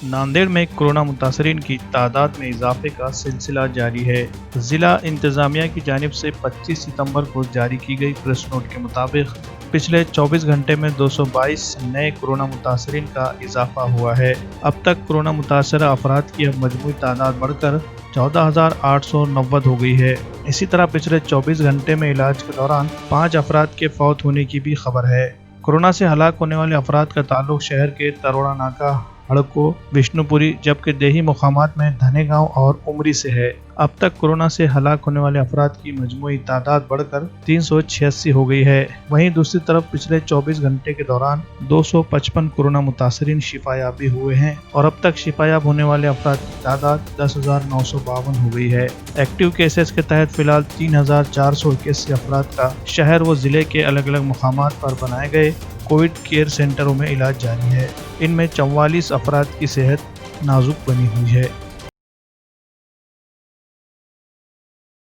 नांदेड़ में कोरोना मुतासरीन की तादाद में इजाफे का सिलसिला जारी है। जिला इंतजामिया की जानिब से 25 सितंबर को जारी की गई प्रेस नोट के मुताबिक पिछले 24 घंटे में 222 नए कोरोना मुतासरीन का इजाफा हुआ है। अब तक कोरोना मुतासरा अफराद की अब मजमूई तादाद बढ़कर 14,890 हो गई है। इसी तरह पिछले 24 घंटे में इलाज के दौरान 5 अफराद के फौत होने की भी खबर है। कोरोना से हलाक होने वाले अफराद का ताल्लुक शहर के तरोड़ा नाका, हड़को, विष्णुपुरी, जबकि देही मुकामात में धने गांव और उमरी से है। अब तक कोरोना से हलाक होने वाले अफराद की मजमूई तादाद बढ़कर 386 हो गई है। वहीं दूसरी तरफ पिछले 24 घंटे के दौरान 255 कोरोना मुतासरीन शिफायाबी हुए हैं और अब तक शिफायाब होने वाले अफराद की तादाद 10,952 हो गई है। एक्टिव केसेस के तहत फिलहाल 3,481 अफराद का शहर व जिले के अलग अलग मुकामात पर बनाए गए कोविड केयर सेंटरों में इलाज जारी है। इनमें 44 अफराद की सेहत नाजुक बनी हुई है।